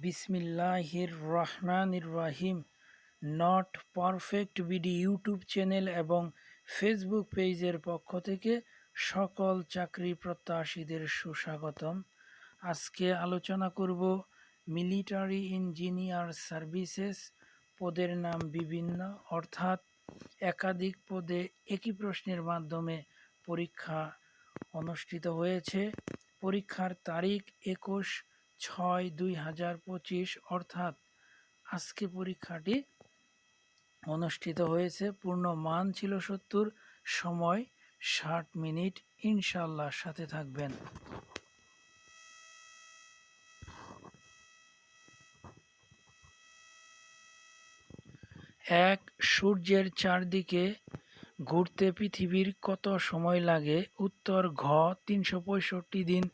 বিসমিল্লাহির রহমানির রহিম। Not perfect BD YouTube channel এবং ফেসবুক পেজের পক্ষ থেকে সকল চাকরি প্রত্যাশীদের সুস্বাগতম। আজকে আলোচনা করব মিলিটারি ইঞ্জিনিয়ার সার্ভিসেস। পদের নাম বিভিন্ন, অর্থাৎ একাধিক পদে একই প্রশ্নের মাধ্যমে পরীক্ষা অনুষ্ঠিত হয়েছে। পরীক্ষার তারিখ 21/6/2025, অর্থাৎ আজকে পরীক্ষাটি অনুষ্ঠিত হয়েছে। পূর্ণ মান ছিল 70, সময় 60 মিনিট। ইনশাল্লাহ সাথে থাকবেন। এক সূর্যের চারদিকে ঘুরতে পৃথিবীর কত সময় লাগে? উত্তর ঘ 365 দিন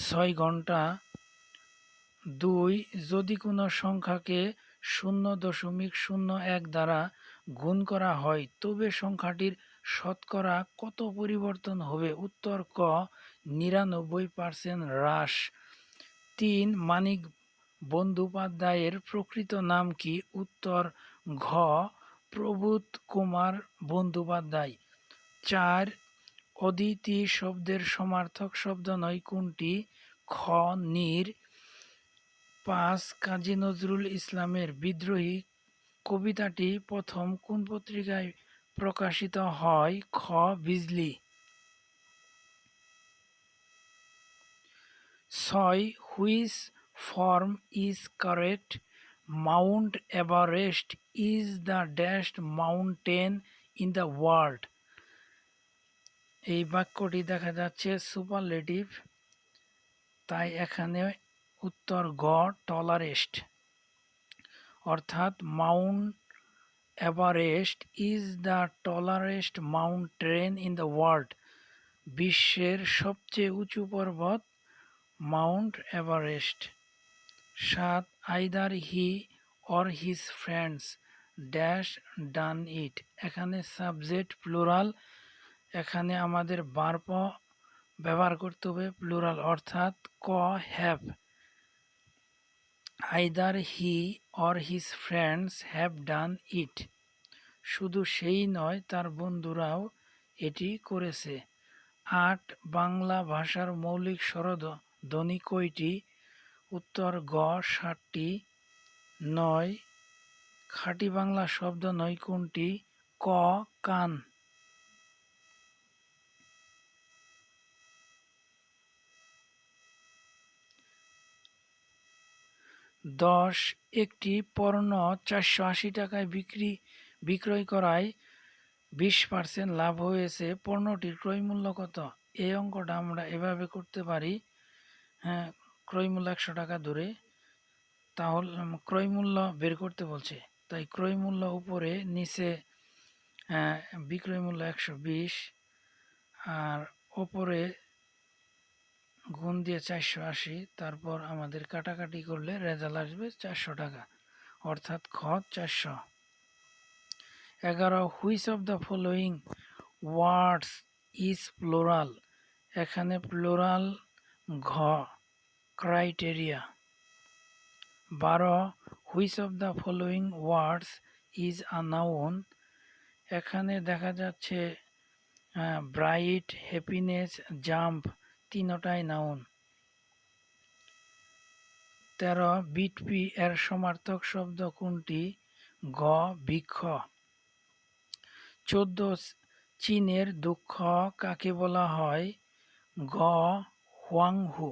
6 ঘন্টা। 2. যদি কোনো সংখ্যাকে 0.01 দ্বারা গুণ করা হয় তবে সংখ্যাটির শতকরা কত পরিবর্তন হবে? উত্তর ক 99% হ্রাস। 3. মানিক বন্দ্যোপাধ্যায়ের প্রকৃত নাম কি? উত্তর ঘ প্রবোধ কুমার বন্দ্যোপাধ্যায়। 4. অদিতি শব্দের সমার্থক শব্দ নয় কোনটি? খ নীর। 5. কাজী নজরুল ইসলামের বিদ্রোহী কবিতাটি প্রথম কোন পত্রিকায় প্রকাশিত হয়? খ বিজলি। 6. Which form is correct? Mount Everest is the dashed mountain in the world. এই বাক্যটি দেখা যাচ্ছে সুপারলেটিভ, তাই এখানে উত্তর গ টলারেস্ট, অর্থাৎ Mount Everest is the tallest mountain in the world. বিশ্বের সবচেয়ে উঁচু পর্বত Mount Everest. 7. Either he or his friends dash done it. এখানে সাবজেক্ট প্লুরাল, এখানে আমাদের ভার্ব ব্যবহার করতে হবে প্লুরাল, অর্থাৎ ক have. Either he or his friends have done it. শুধু সেই নয়, তার বন্ধুরাও এটি করেছে। 8. বাংলা ভাষার মৌলিক স্বরধ্বনি কয়টি? উত্তর গ 60টি। 9. খাঁটি বাংলা শব্দ নয় কোনটি? ক কান। 10. একটি পণ্য 480 টাকায় বিক্রয় করায় 20% লাভ হয়েছে, পণ্যটির ক্রয় মূল্য কত? এই অঙ্কটা আমরা এভাবে করতে পারি। হ্যাঁ, ক্রয় মূল্য 100 টাকা ধরে, তাহলে ক্রয় মূল্য বের করতে বলছে, তাই ক্রয় মূল্য উপরে, নিচে বিক্রয় মূল্য 120, আর ওপরে গুণ দিয়ে 480, তারপর আমাদের কাটাকাটি করলে রেজাল্ট আসবে 400 টাকা, অর্থাৎ খ 400। 11. Which of the following words is plural? এখানে প্লুরাল ঘ criteria. 12. Which of the following words is a noun? এখানে দেখা যাচ্ছে ব্রাইট, হ্যাপিনেস, জাম্প তিনটাই নাউন। 13. বিটপি এর সমার্থক শব্দ কোনটি? গ বৃক্ষ। 14. চীনের দুঃখ কাকে বলা হয়? গ হুয়াংহু।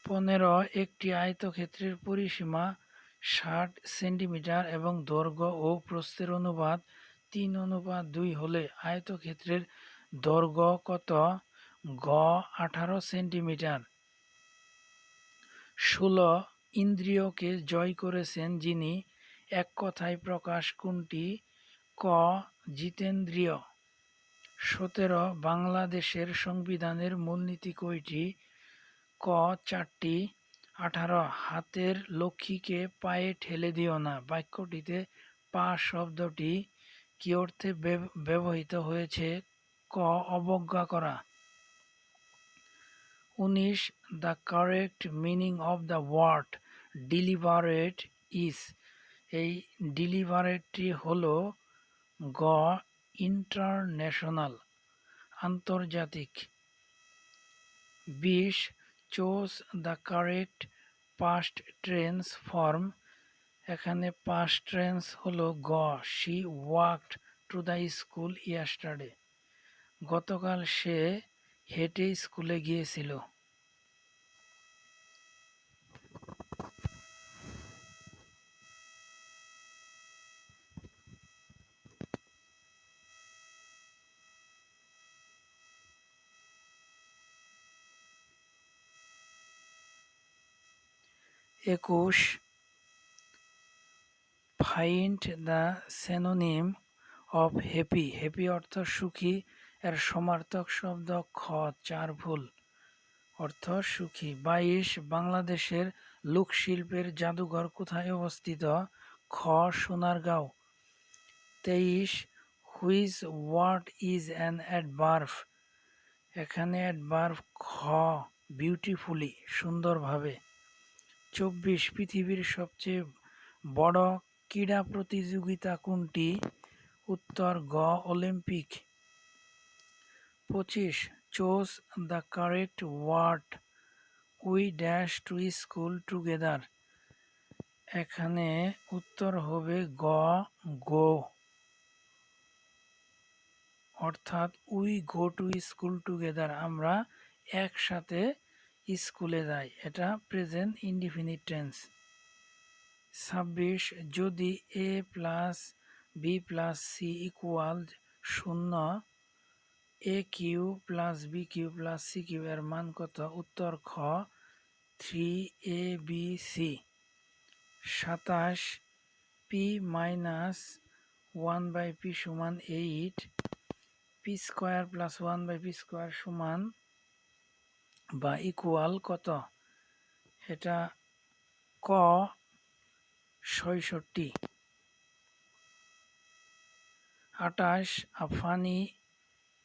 15. একটি আয়তক্ষেত্রের পরিসীমা 60 সেন্টিমিটার এবং দৈর্ঘ্য ও প্রস্থের অনুপাত 3:2 হলে আয়তক্ষেত্রের দৈর্ঘ্য কত? গ 18 সেন্টিমিটার। 16. ইন্দ্রিয়কে জয় করেছেন যিনি, এক কথায় প্রকাশ কোনটি? ক জিতেন্দ্রিয়। 17. বাংলাদেশের সংবিধানের মূলনীতি কয়টি? ক 4টি। 18. হাতের লক্ষ্মীকে পায়ে ঠেলে দিও না বাক্যটিতে পা শব্দটি কি অর্থে ব্যবহৃত হয়েছে? ক অবজ্ঞা করা। 19. The correct meaning of the word deliberate is. এই ডেলিবারেটটি হলো গ ইন্টারন্যাশনাল আন্তর্জাতিক। 20. Choose the correct past tense form. এখানে পাস্ট টেন্স হলো গ she walked to the school yesterday. গতকাল সে হেঁটে স্কুলে গিয়েছিল। 21. Find the synonym of happy. Happy অর্থ সুখী, এর সমার্থক শব্দ খ চার ভুল, অর্থ সুখী। 22. বাংলাদেশের লোকশিল্পের জাদুঘর কোথায় অবস্থিত? খ সোনারগাঁও। 23. Which word is an adverb. এখানে অ্যাডভার্ব খ বিউটিফুলি, সুন্দরভাবে। 24. পৃথিবীর সবচেয়ে বড় ক্রীড়া প্রতিযোগিতা কোনটি? উত্তর গ Olympic. 25. Choose the correct word we dash to school together. এখানে উত্তর হবে গ গো, অর্থাৎ we go to school together, আমরা একসাথে স্কুলে যাই, এটা প্রেজেন্ট ইনডিফিনিট টেন্স। 26. যদি A plus B plus C equal 0, A cube plus B cube plus C cube এর মান কত? উত্তর খ 3abc। 27. পি মাইনাস 1/p সমান 8, P square plus 1/p square সমান বা ইকুয়াল কত? এটা ক 66। 28. আ funny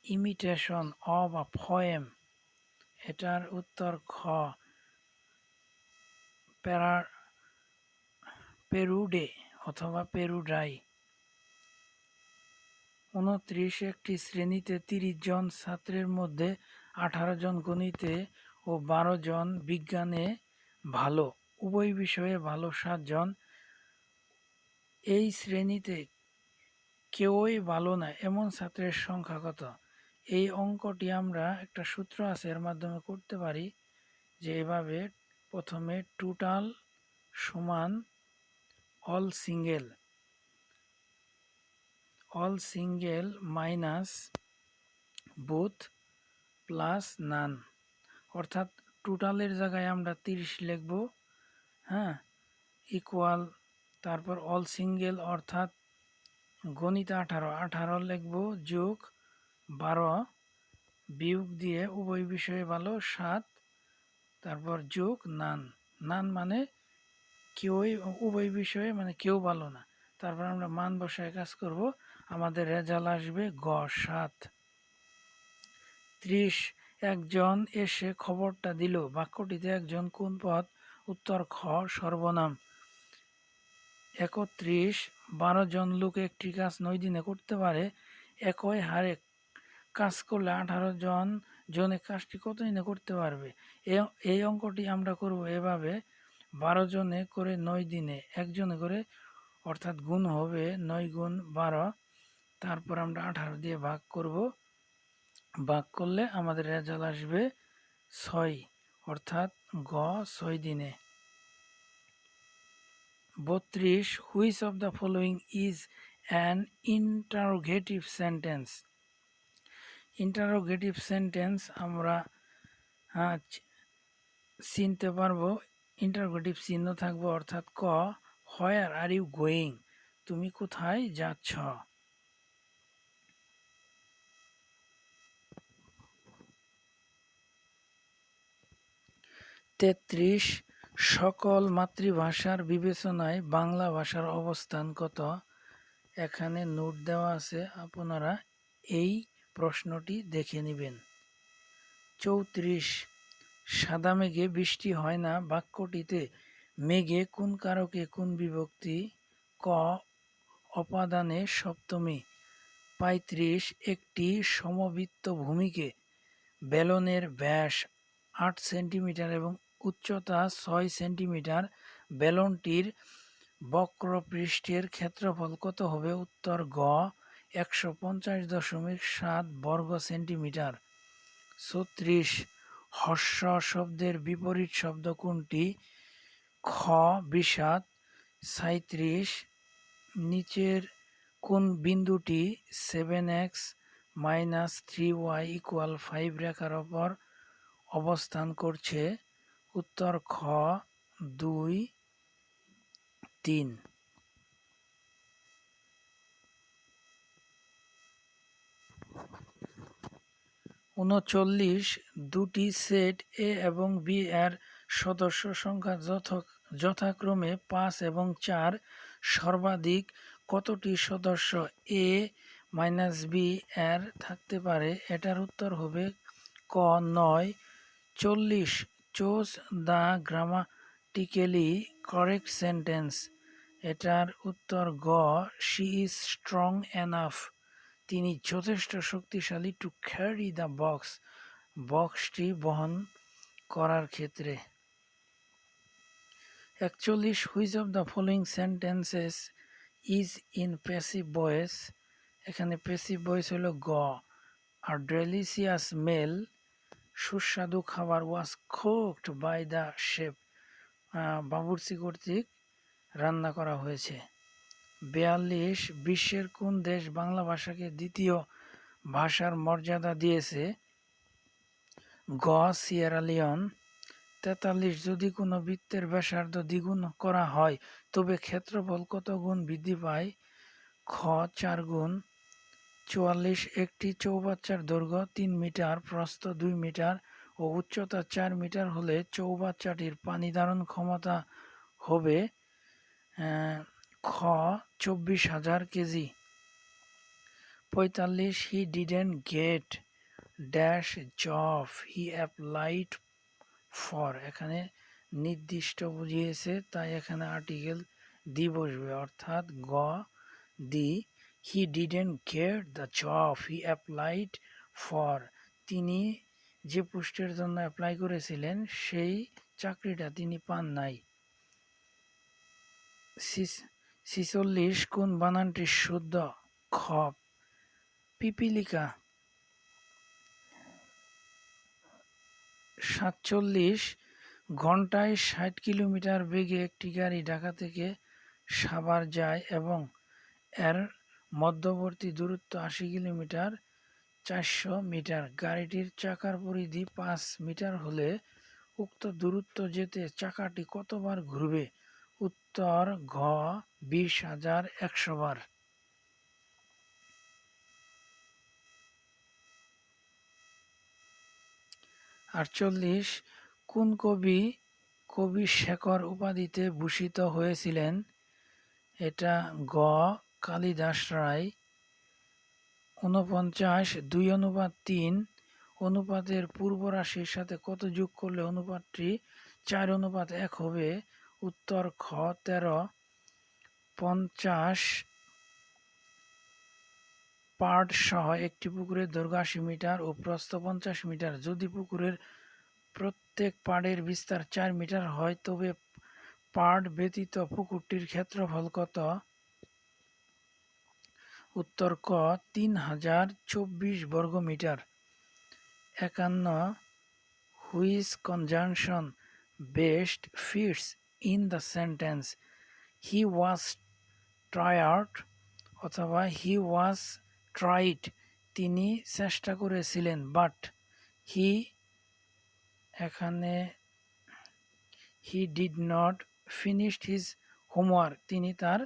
imitation of a poem. এটার উত্তর খ পেরুডে অথবা পেরুডাই। 29. একটি শ্রেণীতে 30 জন ছাত্রের মধ্যে 18 জন গণিতে ও 12 জন বিজ্ঞানে ভালো, উভয় বিষয়ে ভালো 7 জন। এই শ্রেণীতে কেউই ভালো না এমন ছাত্রের সংখ্যা কত? এই অঙ্কটি আমরা একটা সূত্র আছে এর মাধ্যমে করতে পারি, যে এভাবে প্রথমে টোটাল সমান all single minus both plus none, অর্থাৎ টোটালের জায়গায় আমরা 30 লিখব, হ্যাঁ, ইকুয়াল, তারপর অল সিঙ্গেল অর্থাৎ গণিত 18 লিখব, যোগ 12, বিয়োগ দিয়ে উভয় বিষয়ে ভালো 7, তারপর যোগ নান মানে কেউই, উভয় বিষয়ে মানে কেউ ভালো না। তারপর আমরা মান বসায় কাজ করব, আমাদের রেজাল্ট আসবে গ 7। 30. একজন এসে খবরটা দিল, বাক্যটিতে একজন কোন পদ? উত্তর খ সর্বনাম। 31. 12 জন লোক একটি কাজ 9 দিনে করতে পারে, একই হারে কাজ করলে 18 জনে কাজটি কত দিনে করতে পারবে? এই অঙ্কটি আমরা করব এভাবে, 12 জনে করে 9 দিনে, একজনে করে, অর্থাৎ গুণ হবে 9 গুণ 12, তারপর আমরা 18 দিয়ে ভাগ করব, ভাগ করলে আমাদের রেজাল্ট আসবে 6, অর্থাৎ গ 6 দিনে। 32. Which of the following is an interrogative sentence. Interrogative sentence আমরা চিনতে পারবো, ইন্টারোগেটিভ চিহ্ন থাকবে, অর্থাৎ ক হোয়ার আর ইউ গোয়িং, তুমি কোথায় যাচ্ছ। 33. সকল মাতৃভাষার বিবেচনায় বাংলা ভাষার অবস্থান কত? এখানে নোট দেওয়া আছে, আপনারা এই প্রশ্নটি দেখে নেবেন। 34. সাদা মেঘে বৃষ্টি হয় না বাক্যটিতে মেঘে কোন কারকে কোন বিভক্তি? ক. অপাদানে সপ্তমী। ৩৫ একটি সমবৃত্ত ভূমিকে বেলনের ব্যাস ৮ সেন্টিমিটার এবং উচ্চতা ৬ সেন্টিমিটার। বেলনটির বক্রপৃষ্ঠের ক্ষেত্রফল কত হবে? উত্তর গ. ১৫০.৭ বর্গ সেন্টিমিটার। ৩৬ হর্ষ শব্দের বিপরীত শব্দ কোনটি? খ. বিষাদ। ৩৭ নিচের কোন বিন্দুটি 7x - 3y = 5 রেখার ওপর অবস্থান করছে? উত্তর খ. ২, ৩। ৩৯ দুটি সেট এ এবং বি এর সদস্য সংখ্যা যথাক্রমে ৫ এবং ৪। সর্বাধিক কতটি সদস্য এ বি এর থাকতে পারে? এটার উত্তর হবে ক. ৯। ৪০ choose the grammatically correct sentence. এটার উত্তর গ. She is strong enough. তিনি যথেষ্ট শক্তিশালী টু ক্যারি দ্য বক্স, বক্সটি বহন করার ক্ষেত্রে। ৪১ which of the following sentences is in passive voice? এখানে প্যাসিভ ভয়েস হলো গ. আর ডেলিসিয়াস মেল, সুস্বাদু খাবার ওয়াজ কুকড বাই দ্য শেফ, বাবুর্চি কর্তৃক রান্না করা হয়েছে। ৪২ বিশ্বের কোন দেশ বাংলা ভাষাকে দ্বিতীয় ভাষার মর্যাদা দিয়েছে? গ. Sierra Leone. ৪৩ যদি কোনো বৃত্তের ব্যাসার্ধ দ্বিগুণ করা হয় তবে ক্ষেত্রফল কত গুণ বৃদ্ধি পায়? খ. ৪ গুণ। ৪৪ একটি চৌবাচ্চার দৈর্ঘ্য ৩ মিটার, প্রস্থ ২ মিটার ও উচ্চতা ৪ মিটার হলে চৌবাচ্চাটির পানি ধারণ ক্ষমতা হবে খ. ২৪,০০০ KG. ৪৫ he didn't gate dash job he applied for. এখানে নির্দিষ্ট বুঝিয়েছে তাই এখানে আর্টিকেল দি বসবে, অর্থাৎ গ. The. He didn't get the job he applied for. তিনি যে পোস্টের জন্য অ্যাপ্লাই করেছিলেন সেই চাকরিটা তিনি পান নাই। ৪৬ কোন বানানটি শুদ্ধ? খ. পিপীলিকা। ৪৭ ঘন্টায় ৬০ কিলোমিটার বেগে একটি গাড়ি ঢাকা থেকে সাভার যায় এবং এর মধ্যবর্তী দূরত্ব ৮০ কিলোমিটার ৪০০ মিটার। গাড়িটির চাকার পরিধি ৫ মিটার হলে উক্ত দূরত্ব যেতে চাকাটি কতবার ঘুরবে? উত্তর ঘ. ২০,১০০ বার। ৪৮ কোন কবি কবি শেখর উপাধিতে ভূষিত হয়েছিলেন? এটা গ. কালিদাস রায়। ৪৯ ২:৩ অনুপাতের পূর্ব রাশির সাথে কত যোগ করলে অনুপাতটি ৪:১ হবে? উত্তর খ. ১৩। ৫০ পাড় সহ একটি পুকুরের দৈর্ঘ্য ৮০ মিটার ও প্রস্থ ৫০ মিটার। যদি পুকুরের প্রত্যেক পাড়ের বিস্তার ৪ মিটার হয় তবে পাড় ব্যতীত পুকুরটির ক্ষেত্রফল কত? উত্তর ক. ৩,০২৪ বর্গমিটার। ৫১ which conjunction best fits in the sentence he was tired অথবা হি ওয়াজ ট্রাইড? তিনি চেষ্টা করেছিলেন বাট হি, এখানে he did not finished his homework, তিনি তার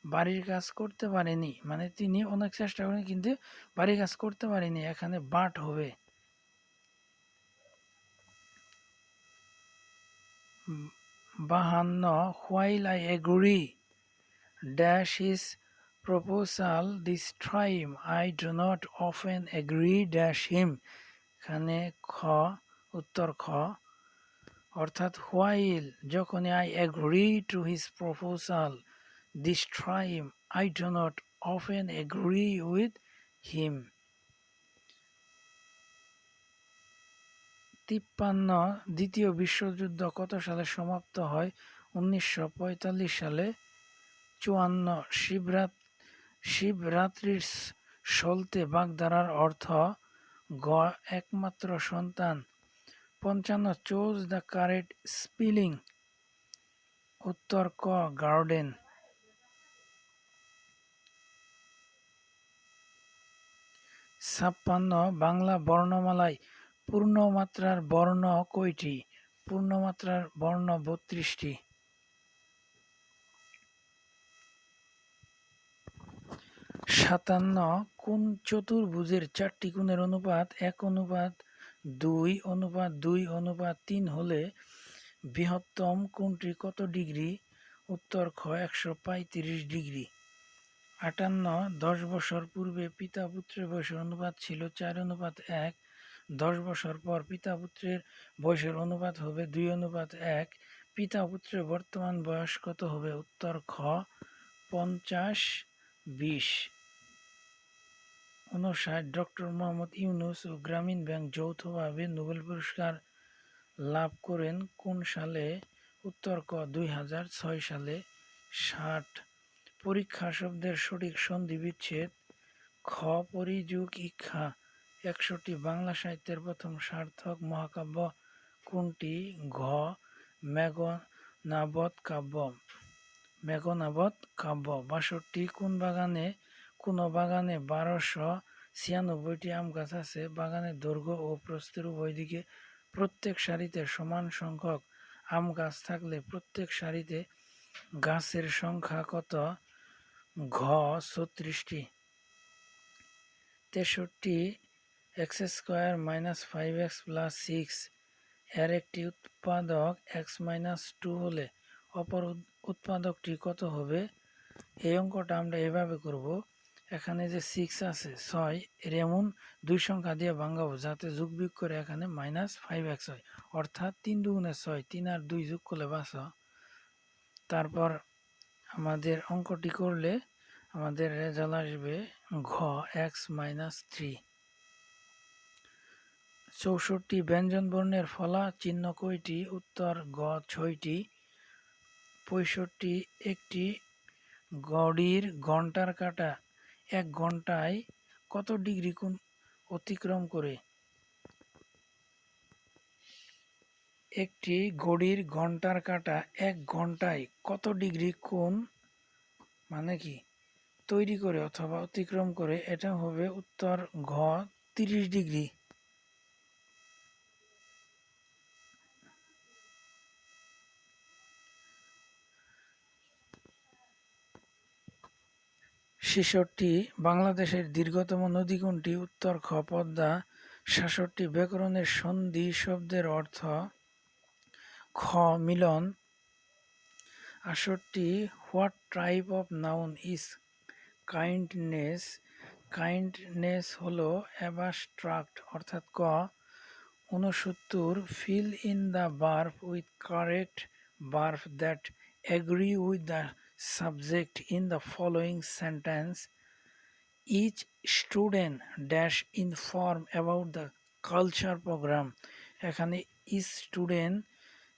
বাড়ির কাজ করতে পারেনি, মানে তিনি অনেক চেষ্টা করেন কিন্তু বাড়ির কাজ করতে পারেনি, এখানে বাট হবে। ৫২ while I agree dash his proposal this time I do not often agree dash him. এখানে খ. উত্তর খ. অর্থাৎ while যখনই I agree to his proposal this time I do not often agree with him. 53 দ্বিতীয় বিশ্বযুদ্ধ কত সালে সমাপ্ত হয়? 1945 সালে। 54 শিবরাত্রির সলতে বাগধারার অর্থ? গ. একমাত্র সন্তান। 55 চুজ দ্য কারেক্ট স্পেলিং। উত্তর ক. গার্ডেন। 56 বাংলা বর্ণমালায় পূর্ণমাত্রার বর্ণ কয়টি? পূর্ণমাত্রার বর্ণ 32টি। 57 কোন চতুর্ভুজের 4টি কোণের অনুপাত 1:2:2:3 হলে বৃহত্তম কোণটি কত ডিগ্রি? উত্তর খ. 135 ডিগ্রি। 58 10 বছর পূর্বে পিতা পুত্রের বয়সের অনুপাত ছিল 4:1। 10 বছর পর পিতা পুত্রের বয়সের অনুপাত হবে 2:1। পিতা পুত্রের বর্তমান বয়স কত হবে? উত্তর খ. 50-20। 59 ডক্টর মোহাম্মদ ইউনূস ও গ্রামীণ ব্যাংক যৌথভাবে নোবেল পুরস্কার লাভ করেন কোন সালে? উত্তর ক. 2006 সালে। 60 পরীক্ষা শব্দের সঠিক সন্ধি বিচ্ছেদ? খ. পরিযোগ ইক্ষা। 61 বাংলা সাহিত্যের প্রথম সার্থক মহাকাব্য কোনটি? ঘ. মেঘনাবদ কাব্য। 62 কোন বাগানে 1296টি আম গাছ আছে? বাগানের দৈর্ঘ্য ও প্রস্থের উভয় দিকে প্রত্যেক সারিতে সমান সংখ্যক আম গাছ থাকলে প্রত্যেক সারিতে গাছের সংখ্যা কত? ঘ. 36টি। 63 x² - 5x + 6 এর একটি উৎপাদক x-2 হলে অপর উৎপাদকটি কত হবে? এই অঙ্কটা আমরা এভাবে করব। এখানে যে 6 আছে 6 এর এমন দুই সংখ্যা দিয়ে ভাঙাবো যাতে যোগ বিয়োগ করে এখানে -5x হয়, অর্থাৎ 3 দুগুণে 6, 3 আর 2 যোগ করলে 5। তারপর আমাদের অঙ্কটি করলে আমাদের রেজাল্ট আসবে ঘ. x-3। 64 ব্যঞ্জন বর্ণের ফলা চিহ্ন কয়টি? উত্তর গ. 6টি। 65 একটি ঘড়ির ঘন্টার কাঁটা 1 ঘন্টায় কত ডিগ্রি কোণ অতিক্রম করে? একটি ঘড়ির ঘন্টার কাঁটা 1 ঘন্টায় কত ডিগ্রি কোণ তৈরি করে অথবা অতিক্রম করে? এটা হবে উত্তর ঘ. 30 ডিগ্রি। 66 বাংলাদেশের দীর্ঘতম নদী কোনটি? উত্তর খ. পদ্মা। 67 ব্যাকরণের সন্ধি শব্দের অর্থ? খ. মিলন। 68 what type of noun is kindness? Kindness হলো অ্যাবস্ট্রাক্ট, অর্থাৎ ক. 69 fill in the verb with correct verb that agree with the subject in the following sentence. Each student dash inform about the culture program. এখানে each student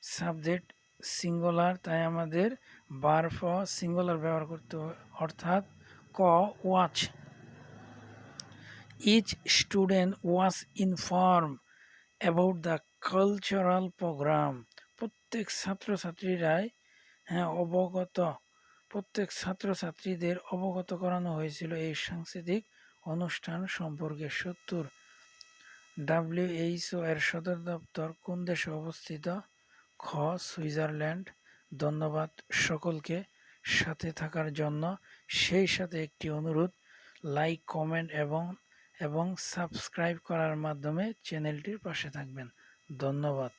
subject singular, তাই আমাদের verb singular ব্যবহার করতে হবে, অর্থাৎ ক. Watch. Each student was informed about the cultural program. প্রত্যেক ছাত্রছাত্রীদের অবগত করানো হয়েছিল এই সাংস্কৃতিক অনুষ্ঠান সম্পর্কে। 70 WHO এর সদর দপ্তর কোন দেশে অবস্থিত? খ. সুইজারল্যান্ড। ধন্যবাদ সকলকে সাথে থাকার জন্য। সেই সাথে একটি অনুরোধ, লাইক, কমেন্ট এবং সাবস্ক্রাইব করার মাধ্যমে চ্যানেলটির পাশে থাকবেন। ধন্যবাদ।